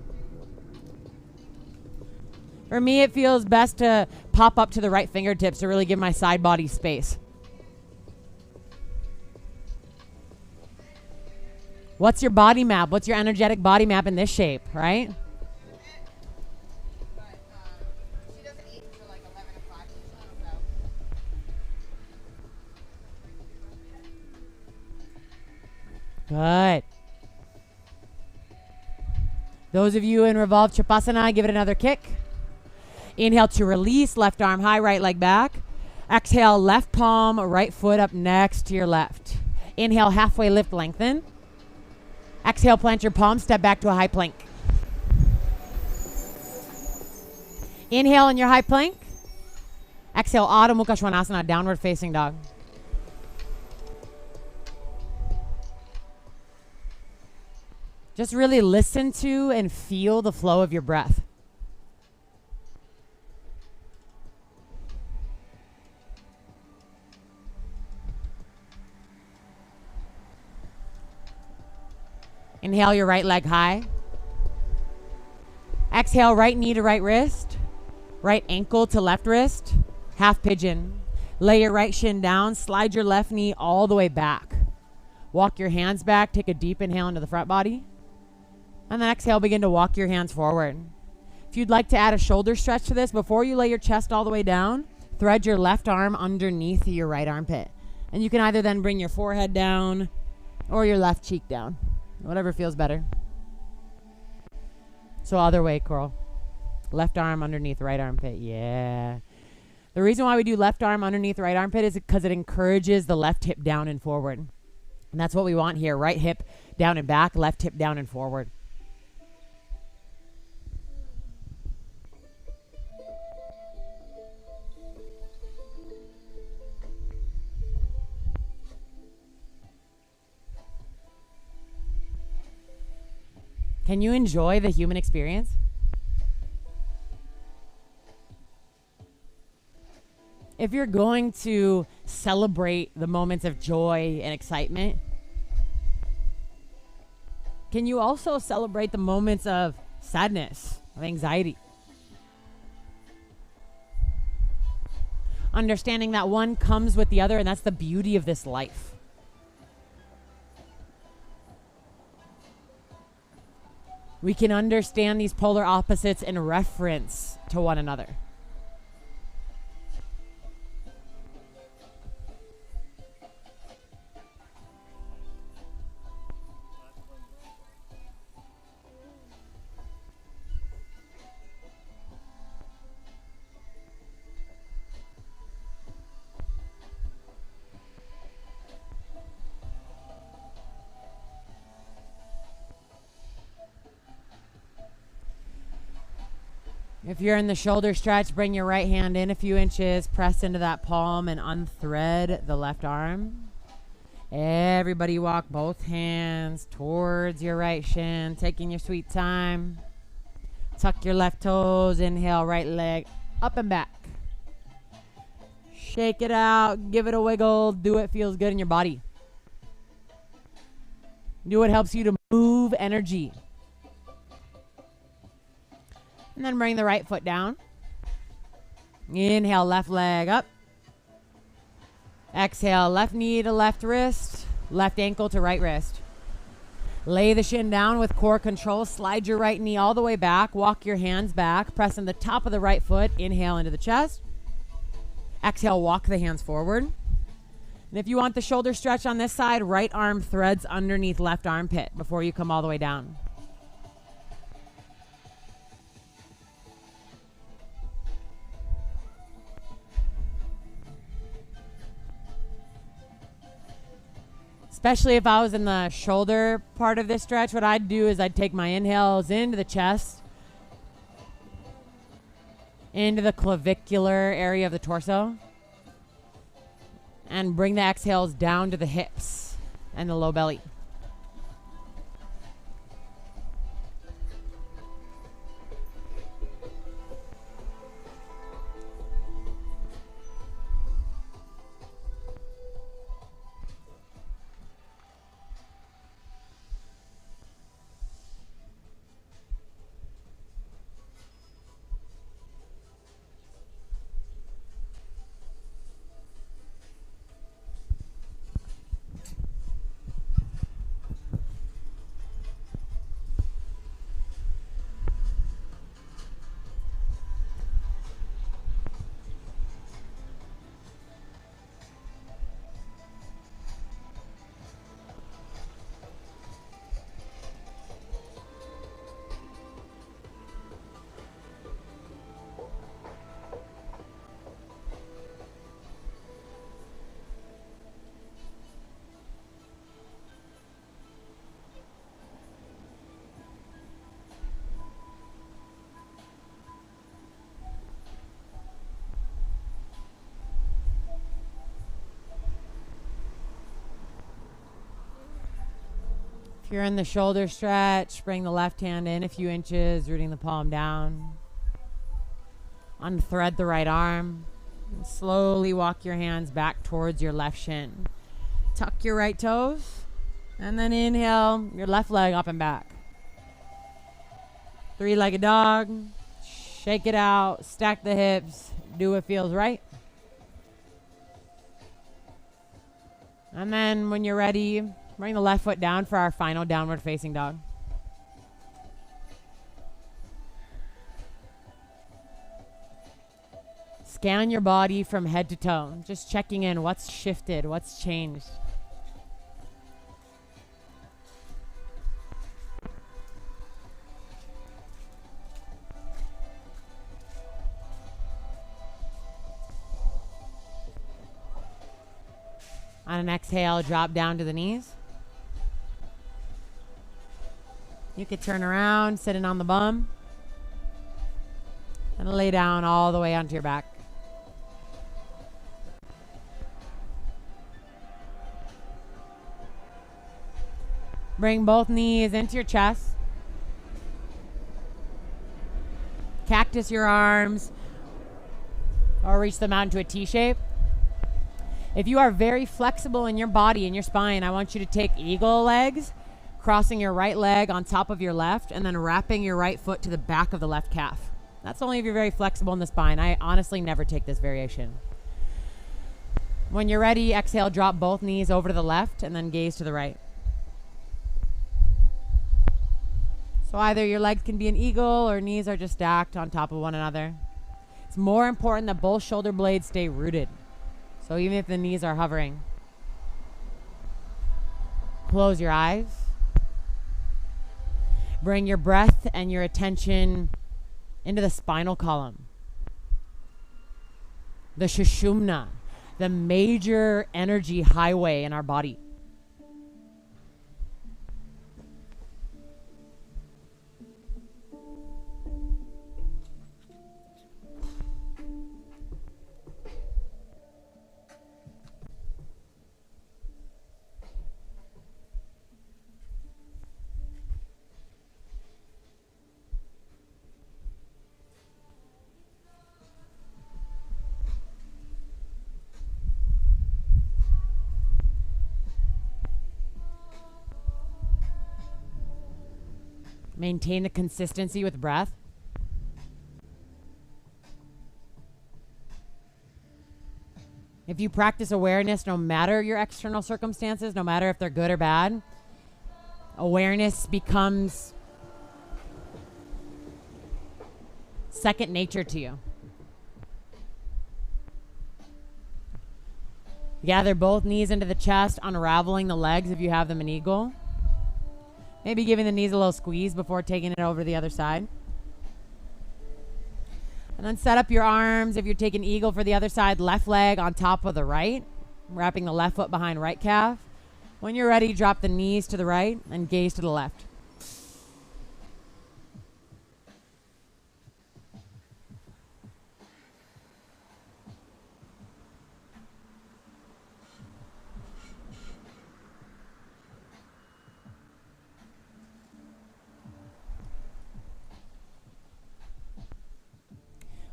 For me, it feels best to pop up to the right fingertips to really give my side body space. What's your body map? What's your energetic body map in this shape, right? She doesn't eat until like 11 o'clock. Good. Those of you in Revolve Chapasana, give it another kick. Inhale to release, left arm high, right leg back. Exhale, left palm, right foot up next to your left. Inhale, halfway lift, lengthen. Exhale, plant your palms, step back to a high plank. Inhale in your high plank. Exhale, Adho Mukha Svanasana, downward facing dog. Just really listen to and feel the flow of your breath. Inhale your right leg high. Exhale, right knee to right wrist. Right ankle to left wrist. Half pigeon. Lay your right shin down. Slide your left knee all the way back. Walk your hands back. Take a deep inhale into the front body. And then exhale, begin to walk your hands forward. If you'd like to add a shoulder stretch to this, before you lay your chest all the way down, thread your left arm underneath your right armpit. And you can either then bring your forehead down or your left cheek down. Whatever feels better. So other way, Coral. Left arm underneath right armpit. Yeah. The reason why we do left arm underneath right armpit is because it encourages the left hip down and forward. And that's what we want here. Right hip down and back, left hip down and forward. Can you enjoy the human experience? If you're going to celebrate the moments of joy and excitement, can you also celebrate the moments of sadness, of anxiety? Understanding that one comes with the other, and that's the beauty of this life. We can understand these polar opposites in reference to one another. If you're in the shoulder stretch, bring your right hand in a few inches, press into that palm and unthread the left arm. Everybody walk both hands towards your right shin, taking your sweet time. Tuck your left toes, inhale, right leg up and back. Shake it out, give it a wiggle, do what feels good in your body. Do what helps you to move energy. And then bring the right foot down. Inhale, left leg up. Exhale, left knee to left wrist, left ankle to right wrist. Lay the shin down with core control. Slide your right knee all the way back. Walk your hands back. Press in the top of the right foot. Inhale into the chest. Exhale, walk the hands forward. And if you want the shoulder stretch on this side, right arm threads underneath left armpit before you come all the way down. Especially if I was in the shoulder part of this stretch, what I'd do is I'd take my inhales into the chest, into the clavicular area of the torso, and bring the exhales down to the hips and the low belly. If you're in the shoulder stretch, bring the left hand in a few inches, rooting the palm down. Unthread the right arm. And slowly walk your hands back towards your left shin. Tuck your right toes. And then inhale, your left leg up and back. Three-legged dog. Shake it out. Stack the hips. Do what feels right. And then when you're ready, bring the left foot down for our final downward facing dog. Scan your body from head to toe. Just checking in what's shifted, what's changed. On an exhale, drop down to the knees. You could turn around, sitting on the bum, and lay down all the way onto your back. Bring both knees into your chest. Cactus your arms, or reach them out into a T shape. If you are very flexible in your body and your spine, I want you to take eagle legs, crossing your right leg on top of your left, and then wrapping your right foot to the back of the left calf. That's only if you're very flexible in the spine. I honestly never take this variation. When you're ready, exhale, drop both knees over to the left, and then gaze to the right. So either your legs can be an eagle or knees are just stacked on top of one another. It's more important that both shoulder blades stay rooted. So even if the knees are hovering, close your eyes. Bring your breath and your attention into the spinal column, the Sushumna, the major energy highway in our body. Maintain the consistency with breath. If you practice awareness, no matter your external circumstances, no matter if they're good or bad, awareness becomes second nature to you. Gather both knees into the chest, unraveling the legs if you have them in eagle. Maybe giving the knees a little squeeze before taking it over to the other side. And then set up your arms. If you're taking eagle for the other side, left leg on top of the right, wrapping the left foot behind right calf. When you're ready, drop the knees to the right and gaze to the left.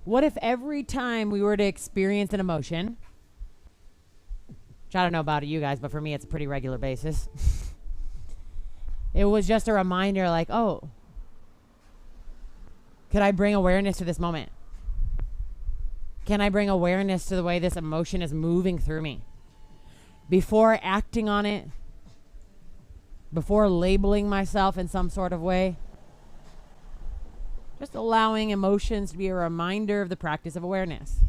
What if every time we were to experience an emotion, which I don't know about you guys, but for me it's a pretty regular basis, it was just a reminder like, oh, could I bring awareness to this moment? Can I bring awareness to the way this emotion is moving through me? Before acting on it, before labeling myself in some sort of way, just allowing emotions to be a reminder of the practice of awareness.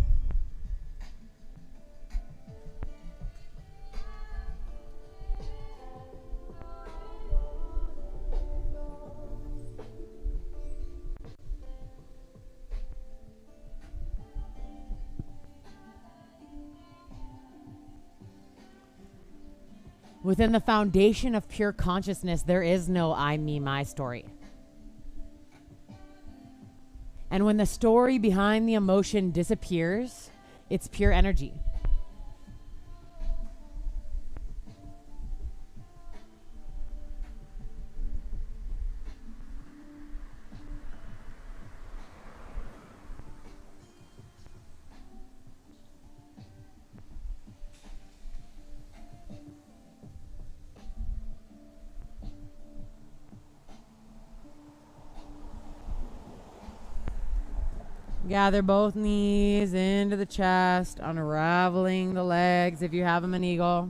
Within the foundation of pure consciousness, there is no I, me, my story. And when the story behind the emotion disappears, it's pure energy. Gather both knees into the chest, unraveling the legs if you have them in eagle.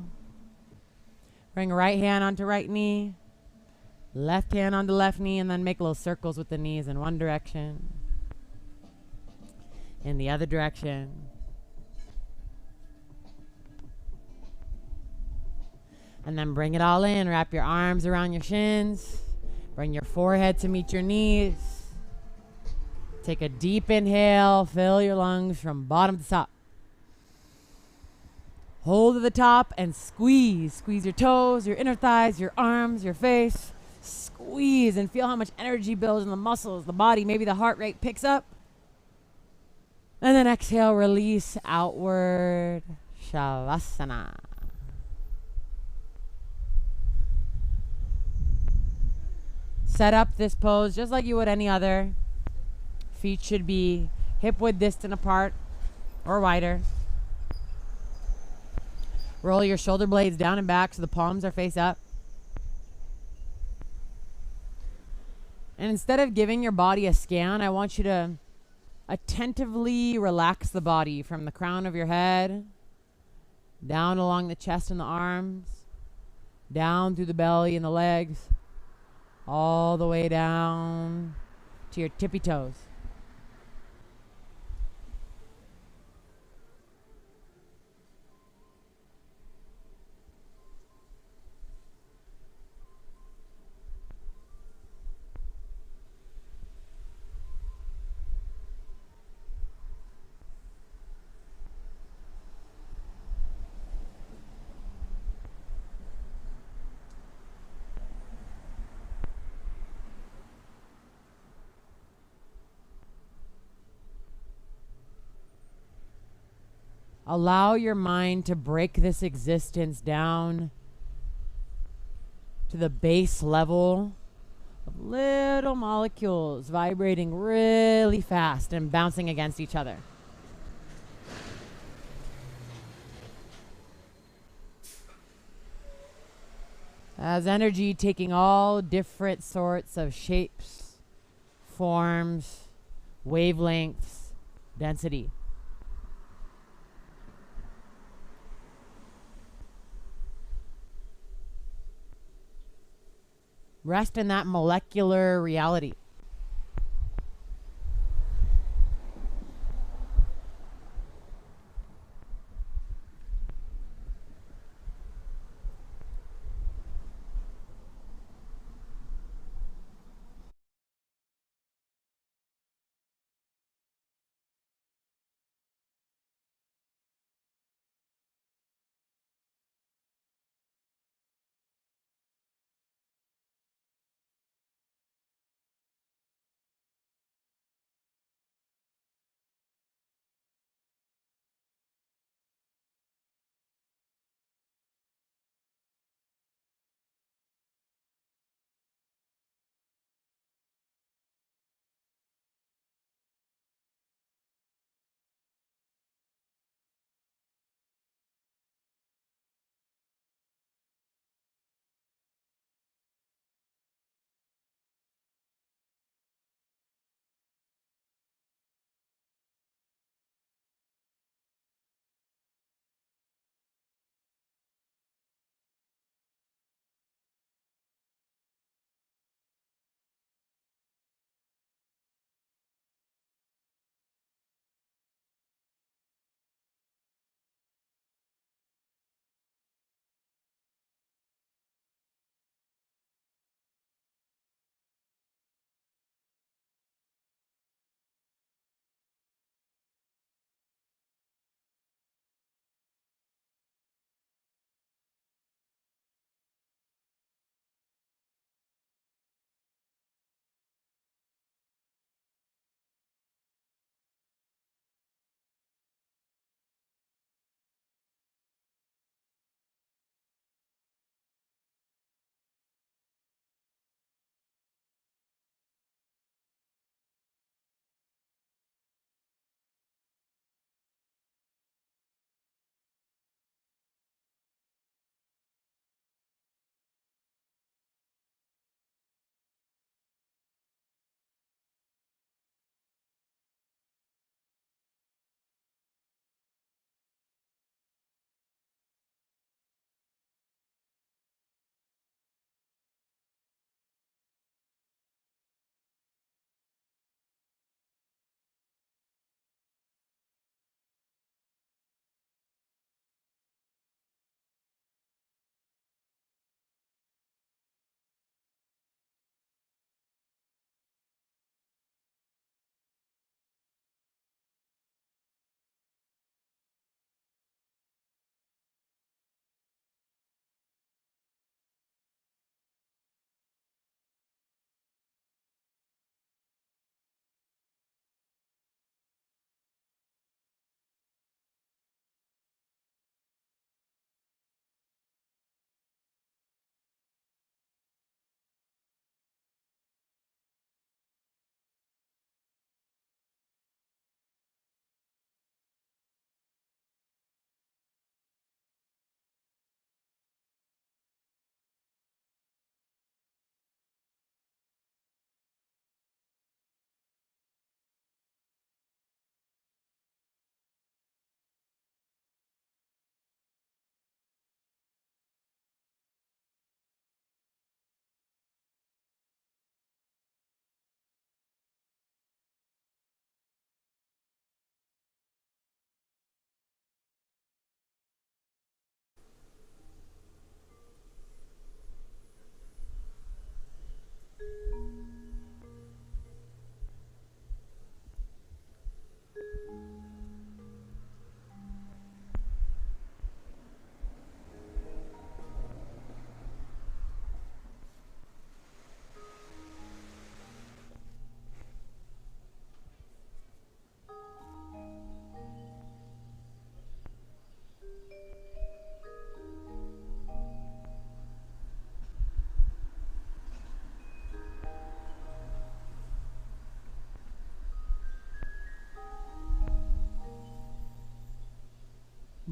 Bring right hand onto right knee, left hand onto left knee, and then make little circles with the knees in one direction, in the other direction. And then bring it all in. Wrap your arms around your shins. Bring your forehead to meet your knees. Take a deep inhale, fill your lungs from bottom to top. Hold to the top and squeeze. Squeeze your toes, your inner thighs, your arms, your face. Squeeze and feel how much energy builds in the muscles, the body. Maybe the heart rate picks up. And then exhale, release outward. Shavasana. Set up this pose just like you would any other. Feet should be hip width distant apart or wider. Roll your shoulder blades down and back so the palms are face up. And instead of giving your body a scan, I want you to attentively relax the body from the crown of your head, down along the chest and the arms, down through the belly and the legs, all the way down to your tippy toes. Allow your mind to break this existence down to the base level of little molecules vibrating really fast and bouncing against each other. As energy taking all different sorts of shapes, forms, wavelengths, density. Rest in that molecular reality.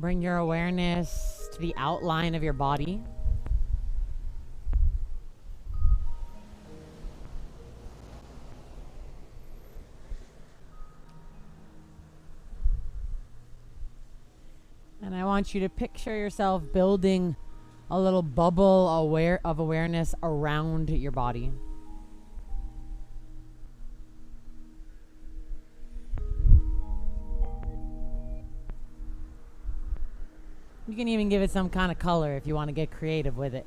Bring your awareness to the outline of your body. And I want you to picture yourself building a little bubble of awareness around your body. You can even give it some kind of color if you want to get creative with it.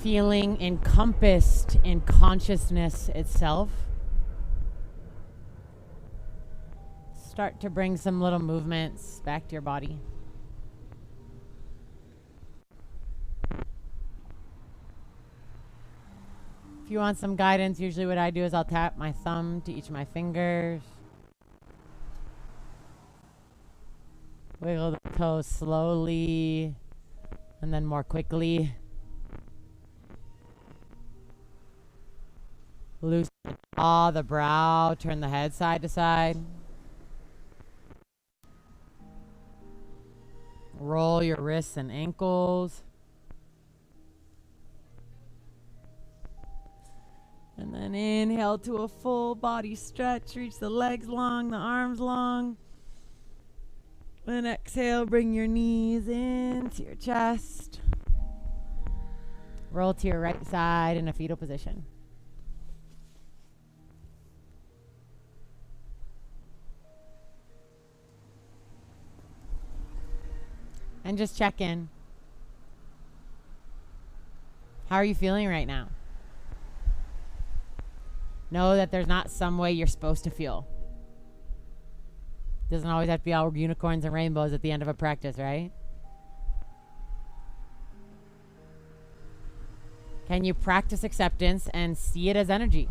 Feeling encompassed in consciousness itself. Start to bring some little movements back to your body. If you want some guidance, usually what I do is I'll tap my thumb to each of my fingers. Wiggle the toes slowly and then more quickly. Loosen the jaw, the brow, turn the head side to side. Roll your wrists and ankles. And then inhale to a full body stretch. Reach the legs long, the arms long. And exhale, bring your knees into your chest. Roll to your right side in a fetal position. And just check in. How are you feeling right now? Know that there's not some way you're supposed to feel. Doesn't always have to be all unicorns and rainbows at the end of a practice, right? Can you practice acceptance and see it as energy?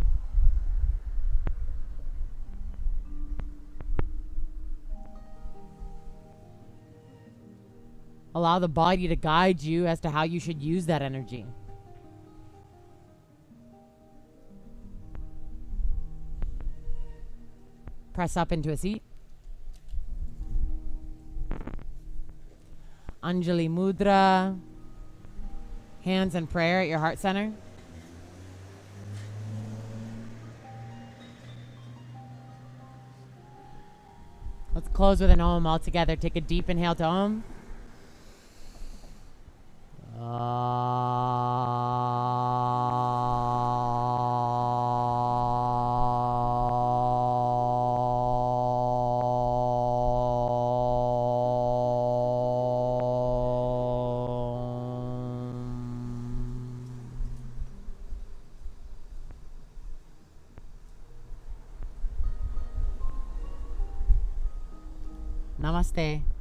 Allow the body to guide you as to how you should use that energy. Press up into a seat. Anjali Mudra. Hands in prayer at your heart center. Let's close with an Om all together. Take a deep inhale to Om. Namaste.